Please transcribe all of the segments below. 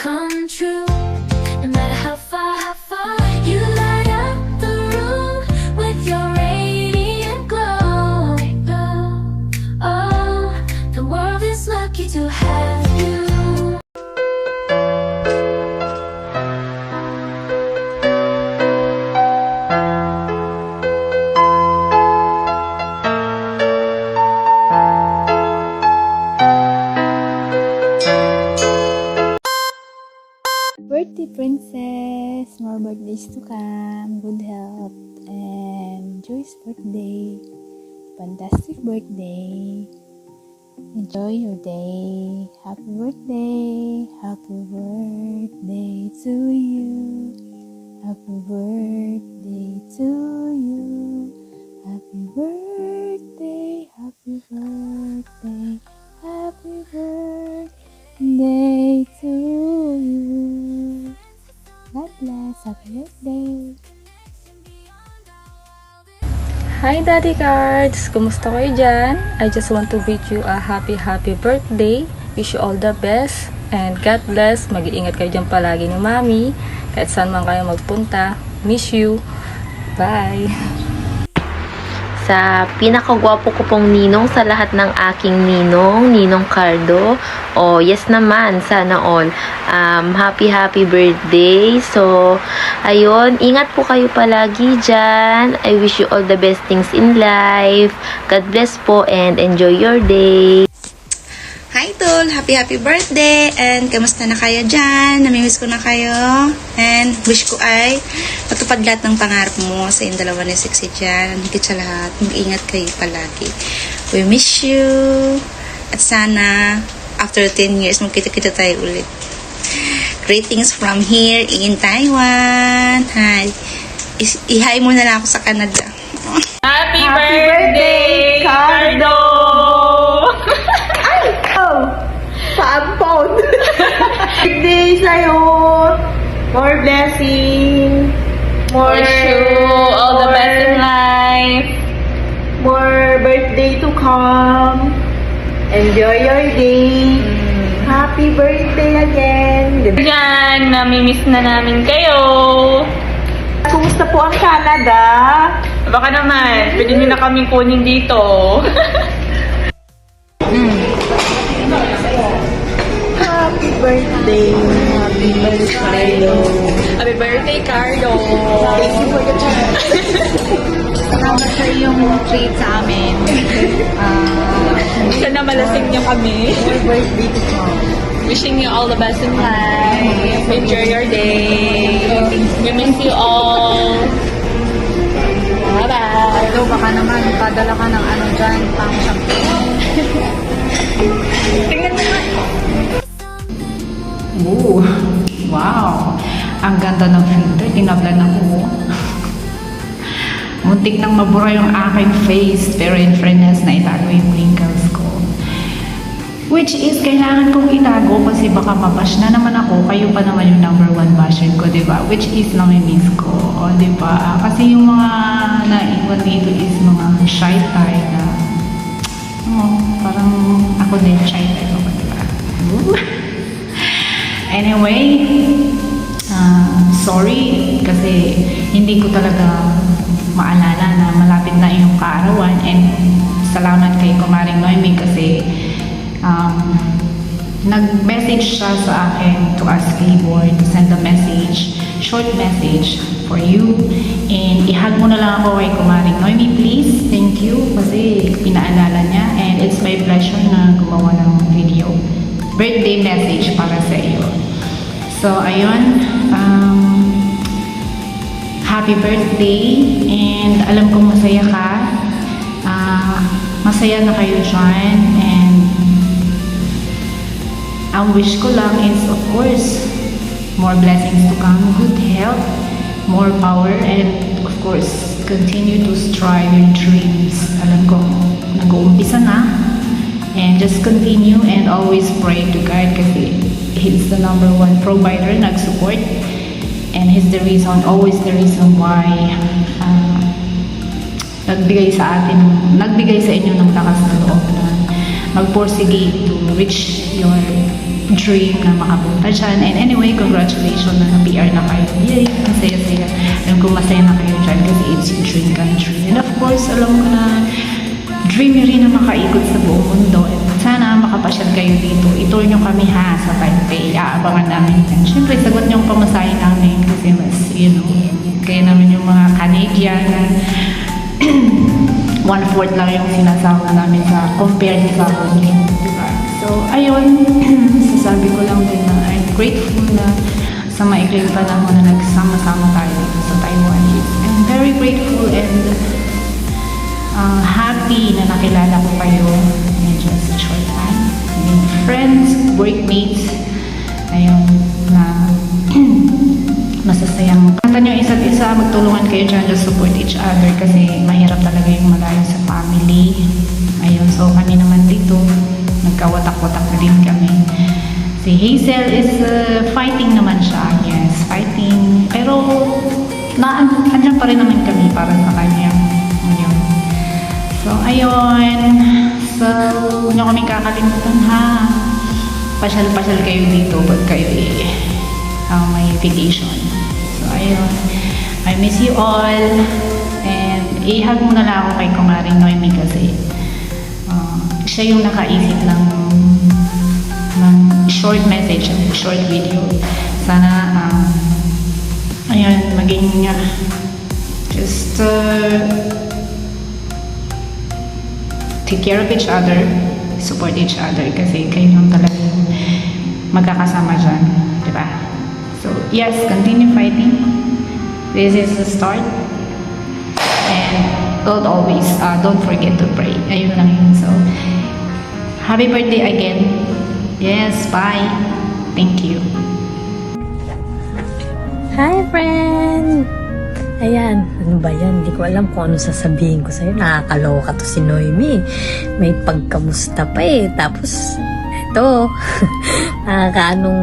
come true. No matter how far you light up the room with your radiant glow. Oh, the world is lucky to have you. Birthday princess, more birthdays to come, good health, and Joy's birthday, fantastic birthday, enjoy your day, happy birthday to you, happy birthday to you, happy birthday, happy birthday, happy birthday to you. God bless. Happy birthday. Hi Daddy Cards! Kumusta kayo dyan? I just want to wish you a happy birthday. Wish you all the best. And God bless. Mag-iingat kayo dyan palagi ni Mami. Kahit saan man kayo magpunta. Miss you. Bye! Sa pinakagwapo ko pong ninong sa lahat ng aking Ninong Cardo. Oh, yes naman, sana all. Happy birthday. So, ayun, ingat po kayo palagi dyan. I wish you all the best things in life. God bless po and enjoy your day. Hi Tol! Happy birthday! And kamusta na kayo dyan? Namimiss ko na kayo. And wish ko ay matupad lahat ng pangarap mo sa yung dalawa ni Sexy dyan. Higit sa lahat, mag-ingat kayo palagi. We miss you. At sana, after 10 years, magkita-kita tayo ulit. Greetings from here in Taiwan. Hi. I-hi muna lang ako sa Canada. Happy birthday, Cardo! Paampon! Birthday sa'yo! More blessing! More Wish you all the best in life. More birthday to come! Enjoy your day! Happy birthday again! Yan, namimiss na namin kayo. Kumusta po ang Canada? Baka naman, pwede nyo na kaming kunin dito. Happy birthday! Happy birthday! Happy birthday, Cardo! Thank you for the chance. Salamat sa iyong treat sa amin. Sana malasing niyo kami. More birthday to come. Wishing you all the best in life. Enjoy your day. We miss you all. Bye-bye. Hello, baka naman padala ka ng ano dyan, pang champagne. Tingnan mo nga. Ooh, wow. Ang ganda ng filter. Tinablan ako. Muntik nang mabura yung aking face. Pero in fairness na itago yung wrinkles ko. Which is, kailangan kong itago kasi baka mabash na naman ako. Kayo pa naman yung number 1 basher ko, diba? Which is namimiss ko, diba? Kasi yung mga naiwan dito is mga shy type na parang ako din shy type ako, diba? Ooh. Anyway, sorry kasi hindi ko talaga maalala na malapit na yung kaarawan, and salamat kay Kumaring Noemi kasi nag-message siya sa akin to ask favor to send a message, short message for you, and ihag mo na lang ako kay Kumaring Noemi, please. Thank you kasi pinaalala niya, and it's my pleasure na gumawa ng video birthday message para sa iyo. So, ayun, happy birthday, and alam kong masaya ka. Masaya na kayo dyan, and ang wish ko lang is, of course, more blessings to come, good health, more power, and of course, continue to strive your dreams. Alam ko, nag-uumpisa na, and just continue and always pray to God kasi He's the number 1 provider, nag-support, and He's the reason, always the reason why nagbigay sa inyo ng lakas ng loob na magporsige to reach your dream na makapunta dyan. And anyway, congratulations na PR na kayo. Yay! Ang saya-saya. Alam ko masaya na kayo dyan kasi it's your dream country. And of course, alam ko na dream nyo rin na makaikot sa buong mundo. And sana makapasyal kayo dito. I-tour nyo kami ha sa Taipei. Aabangan namin yan. Siyempre, sagot nyo ang pamasahe namin kasi mas, kaya namin yung mga Canadian na 1/4 lang yung sinasama namin sa compared sa amin. Diba? So, ayun, sasabi ko lang din na I'm grateful na sa maikling panahon na nagsama-sama tayo dito sa Taiwan. I'm very grateful and happy na nakilala ko kayo in just a short time. And friends, workmates, ayun, na masasayang kanta nyo isa't isa, magtulungan kayo dyan, just support each other kasi mahirap talaga yung malayo sa family. Ayun, so kami naman dito, nagkawatak-watak na din kami. Si Hazel is fighting naman siya, yes, fighting, pero andyan pa rin naman kami para sa kanya. Ayun. So, ayun. So, huwag nyo kaming kakalimutan ha. Pasyal-pasyal kayo dito pag kayo may vacation. So, ayun. I miss you all. And ihag mo na lang ako kay Kumaring Noemi kasi siya yung nakaisip ng short message, short video. Sana, ayun, maging just take care of each other, support each other kasi kayo lang talaga magkakasama dyan, di ba? So, yes, continue fighting. This is the start. And don't forget to pray. Ayun lang yun. So, happy birthday again. Yes, bye. Thank you. Hi, friend! Ayan, ano ba yan? Hindi ko alam kung ano sasabihin ko sa'yo. Nakakaloka to si Noemi. May pagkamusta pa eh. Tapos, ito, nakakaanong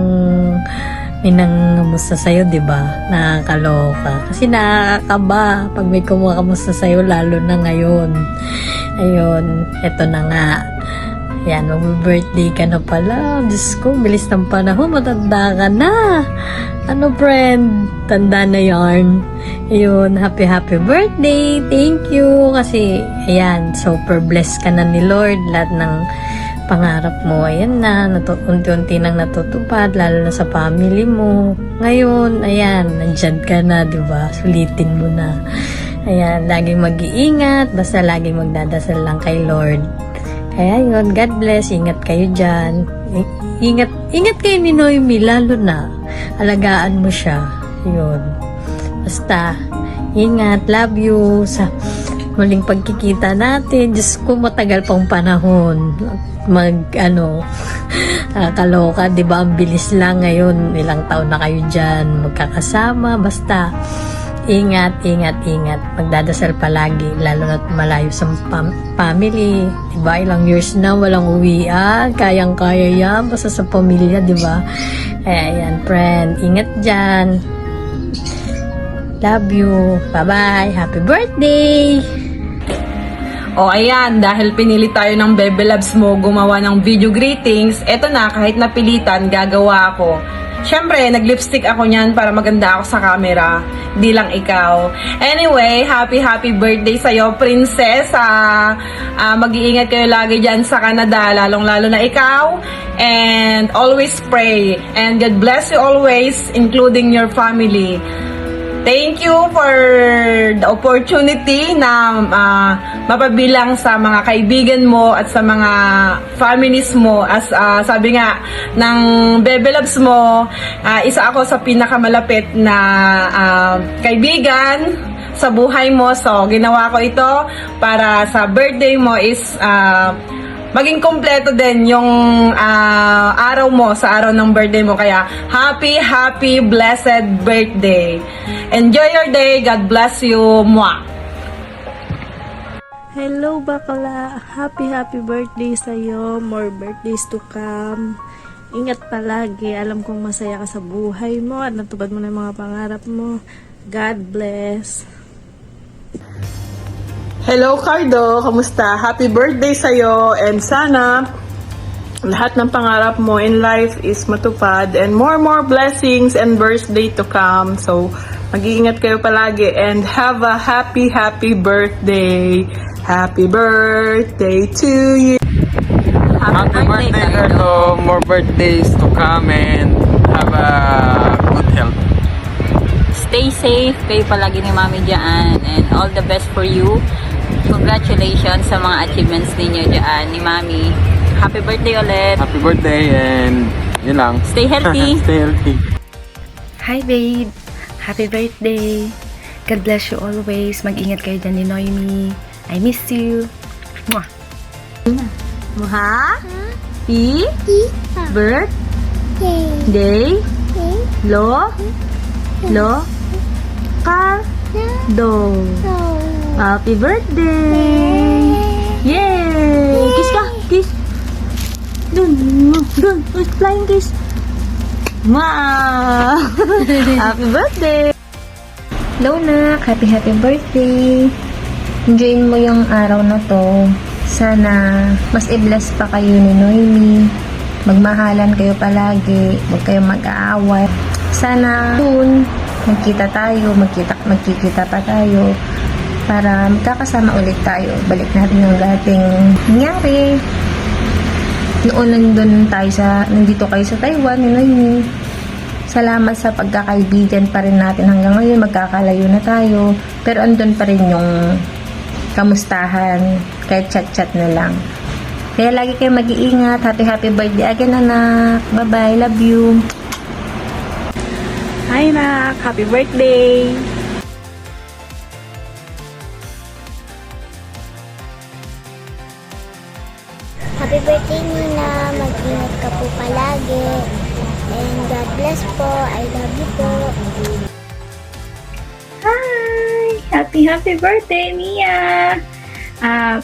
minangamusta sa'yo, diba? Nakakaloka. Kasi nakakaba pag may kumakamusta sa'yo, lalo na ngayon. Ayun, ito na nga. Ayan, mag-birthday ka na pala. Diyos ko, bilis ng panahon. Matanda ka na. Ano, friend? Tanda na yarn. Ayun, happy birthday. Thank you. Kasi, ayan, super blessed ka na ni Lord. Lahat ng pangarap mo, ayan na, unti-unti nang natutupad, lalo na sa family mo. Ngayon, ayan, nandyan ka na, diba? Sulitin mo na. Ayan, laging mag-iingat, basta laging magdadasal lang kay Lord. Kaya yun, God bless, ingat kayo dyan. Ingat kayo ni Noemi, lalo na. Alagaan mo siya. Yun. Basta, ingat, love you. Sa muling pagkikita natin, Diyos ko, matagal pang panahon. Kaloka, di ba? Ang bilis lang ngayon. Ilang taon na kayo dyan magkakasama. Basta, ingat. Magdadasal palagi, lalo na malayo sa family. Di ba? Ilang years na walang uwian. Kayang-kaya yan. Basta sa pamilya, di ba? Kaya yan, friend. Ingat dyan. Love you. Bye-bye. Happy birthday! O ayan, dahil pinili tayo ng Bebe Loves mo gumawa ng video greetings, eto na, kahit napilitan, gagawa ako. Siyempre, nag-lipstick ako niyan para maganda ako sa camera. Di lang ikaw. Anyway, happy birthday sa'yo, princess. Mag-iingat kayo lagi dyan sa Canada, lalong-lalo na ikaw. And always pray. And God bless you always, including your family. Thank you for the opportunity na mapabilang sa mga kaibigan mo at sa mga families mo. As sabi nga ng Bebe Loves mo, isa ako sa pinakamalapit na kaibigan sa buhay mo. So, ginawa ko ito para sa birthday mo is maging kompleto din yung araw mo sa araw ng birthday mo. Kaya happy blessed birthday. Enjoy your day. God bless you. Mwah. Hello bakla, happy birthday sa'yo, more birthdays to come. Ingat palagi, alam kong masaya ka sa buhay mo at natupad mo na yung mga pangarap mo. God bless. Hello, Cardo. Kamusta? Happy birthday sa'yo. And sana lahat ng pangarap mo in life is matupad and more blessings and birthday to come. So, mag-iingat kayo palagi and have a happy birthday. Happy birthday to you. Happy birthday, Carlo. More birthdays to come and have a good health. Stay safe kayo palagi ni Mami dyan and all the best for you. Congratulations sa mga achievements ninyo dyan ni Mami. Happy birthday ulit. Happy birthday and yun lang. Stay healthy. Stay healthy. Hi babe! Happy birthday! God bless you always. Mag-ingat kayo dyan ni Noemi. I miss you. Mwah! Muha? Pi? Birthday? Lo? Cardo. Happy birthday! Yay! Kiss ka! Kiss! Dun! Flying kiss! Wow! Happy birthday! Hello nak, happy birthday! Enjoyin mo yung araw na to. Sana mas i-bless pa kayo ni Noemi. Magmahalan kayo palagi. Huwag kayong mag-aaway. Sana soon magkita pa tayo para magkakasama ulit tayo. Balik natin yung dating nangyari. Noon nandito kayo sa Taiwan, ni Noemi. Salamat sa pagkakaibigan pa rin natin hanggang ngayon. Magkakalayo na tayo. Pero andun pa rin yung kamustahan. Kahit chat-chat na lang. Kaya lagi kayo mag-iingat. Happy birthday again, anak. Bye-bye. Love you. Hi, nak. Happy birthday. Happy birthday Nina, mag-ingat ka po palagi. And God bless po, I love you po. Hi! Happy birthday, Mia!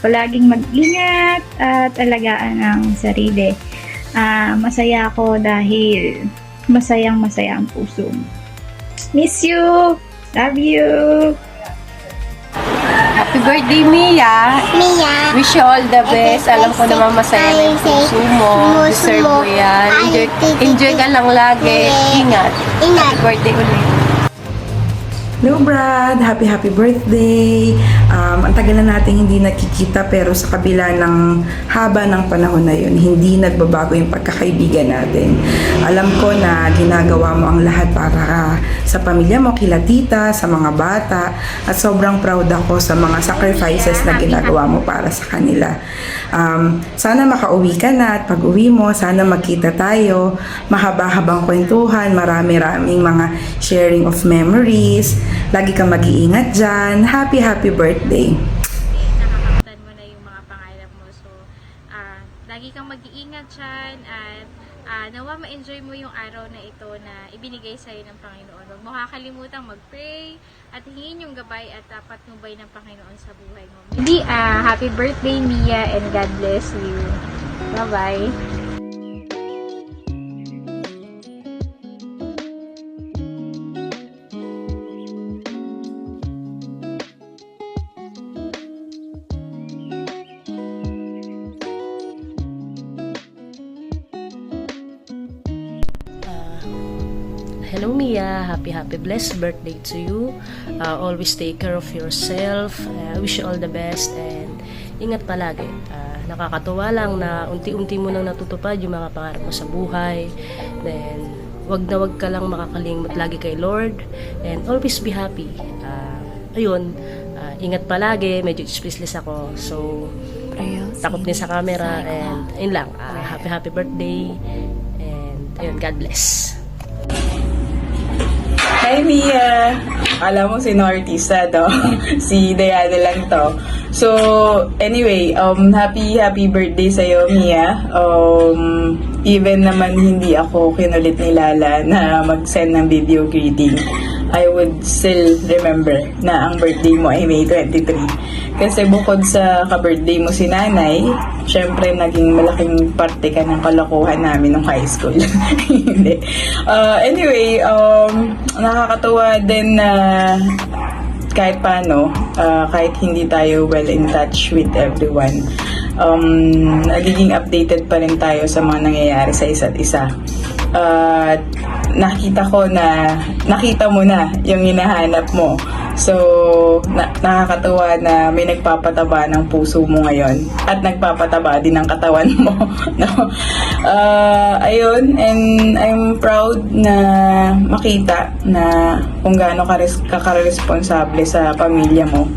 Palaging mag-ingat at alagaan ang sarili. Masaya ako dahil masaya ang puso mo. Miss you! Love you! Happy birthday, Mia! Mia, Wish you all the best. Alam ko naman masaya na yung puso mo. Deserve mo yan. Enjoy ka lang lagi. Ingat. Happy birthday ulit. Hello Brad! Happy birthday! Ang tagal na natin hindi nakikita pero sa kabila ng haba ng panahon na yun, hindi nagbabago yung pagkakaibigan natin. Alam ko na ginagawa mo ang lahat para sa pamilya mo, kila tita, sa mga bata, at sobrang proud ako sa mga sacrifices na ginagawa mo para sa kanila. Sana makauwi ka na at pag uwi mo, sana magkita tayo, mahaba-habang kwentuhan, marami-raming mga sharing of memories. Lagi kang mag-iingat dyan. Happy birthday. Nakakamutan mo na yung mga pangarap mo. So, lagi kang mag-iingat dyan at nawa ma-enjoy mo yung araw na ito na ibinigay sa'yo ng Panginoon. Huwag mo kakalimutan mag-pray at hingin yung gabay at patnubay ng Panginoon sa buhay mo. Hindi, happy birthday Mia and God bless you. Bye-bye. Hello Mia, happy blessed birthday to you. Always take care of yourself. I wish you all the best and ingat palagi. Nakakatuwa lang na unti-unti mo nang natutupad yung mga pangarap mo sa buhay. Then, wag ka lang makakalimot lagi kay Lord and always be happy. Ingat palagi. Medyo speechless ako. So, takot din sa camera and yun lang. Happy birthday and ayun, God bless. Hi, Mia! Alam mo, sino artista to? Si Diana lang to. So, anyway, happy birthday sa'yo, Mia. Even naman hindi ako kinulit ni Lala na mag-send ng video greeting, I would still remember na ang birthday mo ay May 23. Kasi bukod sa ka-birthday mo si Nanay, syempre naging malaking parte ka ng kalokohan namin nung high school. Hindi. Anyway, nakakatuwa din na kahit paano, kahit hindi tayo well in touch with everyone, nagiging updated pa rin tayo sa mga nangyayari sa isa't isa. At nakita mo na yung hinahanap mo. So, nakakatuwa na may nagpapataba ng puso mo ngayon at nagpapataba din ng katawan mo. No? Ayun, and I'm proud na makita na kung gaano ka-responsable sa pamilya mo.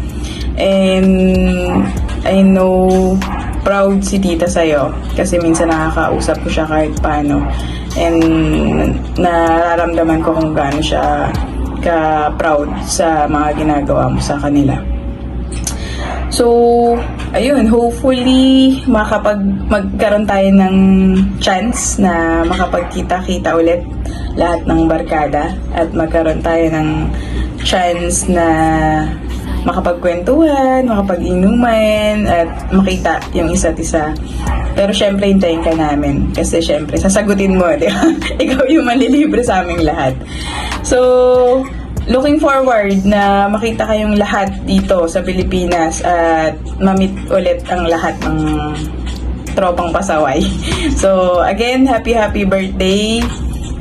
And I know proud si tita sa'yo kasi minsan nakakausap ko siya kahit paano. And nararamdaman ko kung gaano siya ka-proud sa mga ginagawa mo sa kanila. So, ayun, hopefully magkaroon tayo ng chance na makapagkita-kita ulit lahat ng barkada at magkaroon tayo ng chance na makapagkwentuhan, makapag-inuman at makita yung isa't isa. Pero syempre, hintayin ka namin. Kasi syempre, sasagutin mo, di ba? Ikaw yung manlilibre sa aming lahat. So, looking forward na makita kayong lahat dito sa Pilipinas at ma-meet ulit ang lahat ng tropang pasaway. So, again, happy birthday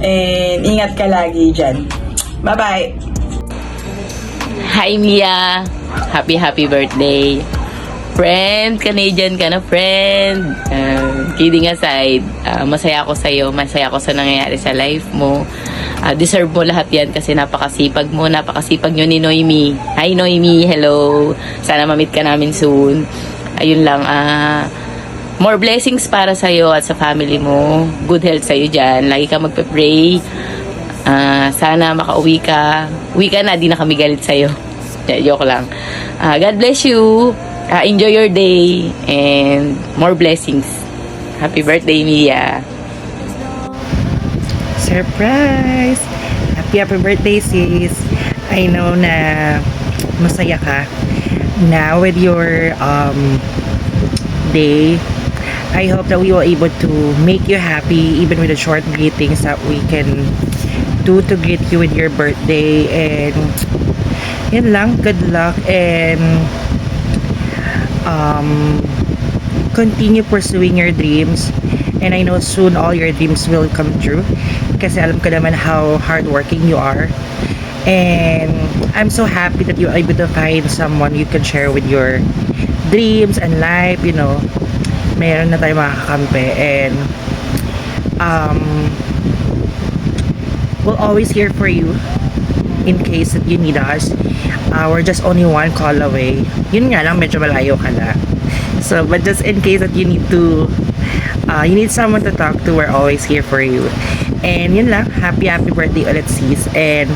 and ingat ka lagi dyan. Bye-bye! Hi Mia! Happy birthday! Friend, Canadian ka na, friend. Kidding aside, masaya ako sa'yo. Masaya ako sa nangyayari sa life mo. Deserve mo lahat yan kasi napakasipag mo. Napakasipag nyo ni Noemi. Hi Noemi, hello. Sana ma-meet ka namin soon. Ayun lang, more blessings para sa'yo at sa family mo. Good health sa'yo dyan. Lagi ka magpe-pray. Sana makauwi ka. Uwi ka na, di na kami galit sa'yo. Joke lang. God bless you. Enjoy your day and more blessings. Happy birthday, Mia. Surprise! Happy birthday, sis. I know na masaya ka na with your day. I hope that we were able to make you happy even with the short greetings that we can do to greet you with your birthday. And yun lang, good luck and continue pursuing your dreams, and I know soon all your dreams will come true kasi alam ko naman how hardworking you are, and I'm so happy that you're able to find someone you can share with your dreams and life. You know, meron na tayo makakampi, and we'll always here for you in case that you need us. We're just only one call away. Yun nga lang, medyo malayo ka na. So, but just in case that you need someone to talk to, we're always here for you. And yun lang, happy birthday ulit, sis. And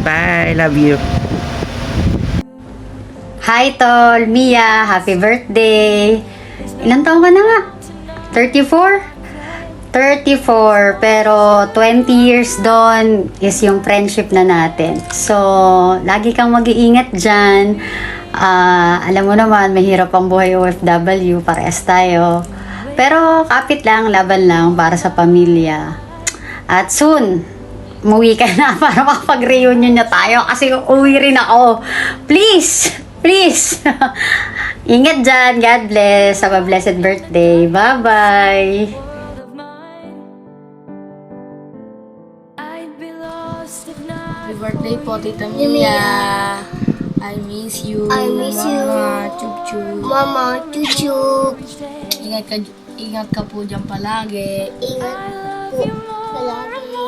bye, love you. Hi, Tol, Mia, happy birthday. Ilang taon ka na nga? 34? 34, pero 20 years doon is yung friendship na natin. So, lagi kang mag-iingat dyan. Alam mo naman, mahirap ang buhay OFW, parehas tayo. Pero kapit lang, laban lang para sa pamilya. At soon, umuwi ka na para makapag-reunion na tayo kasi uwi rin ako. Please! Please! Ingat dyan. God bless. Have a blessed birthday. Bye-bye! Happy birthday po, Tita Mia. I miss you. I miss you. Mama, chup-chup. Mama, chup-chup. Ingat ka po dyan palagi. Ingat po palagi.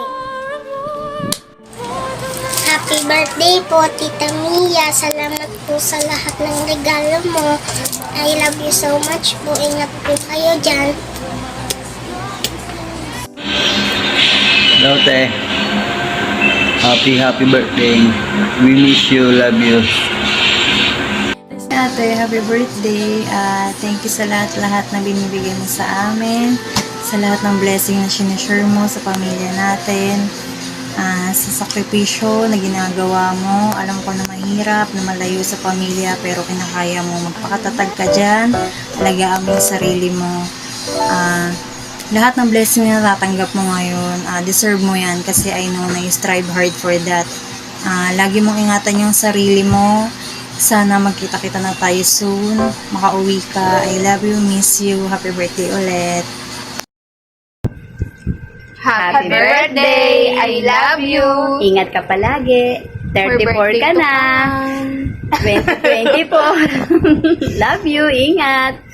Happy birthday po, Tita Mia. Salamat po sa lahat ng regalo mo. I love you so much po. Ingat po kayo dyan. Hello, te. Happy birthday. We miss you, love you. Ate, happy birthday. Thank you sa lahat na binibigay mo sa amin. Sa lahat ng blessing na sinashare mo sa pamilya natin. Sa sakripisyo na ginagawa mo. Alam ko na mahirap, na malayo sa pamilya, pero kinakaya mo. Magpakatatag ka dyan. Alagaan mo yung sarili mo. Lahat ng blessing na natatanggap mo ngayon, deserve mo yan kasi I know na you strive hard for that. Lagi mong ingatan yung sarili mo Sana magkita-kita na tayo soon. Makauwi ka. I love you, miss you. Happy birthday ulit. Happy birthday! I love you! Ingat ka palagi. 34 ka na. 2024. Love you. Ingat.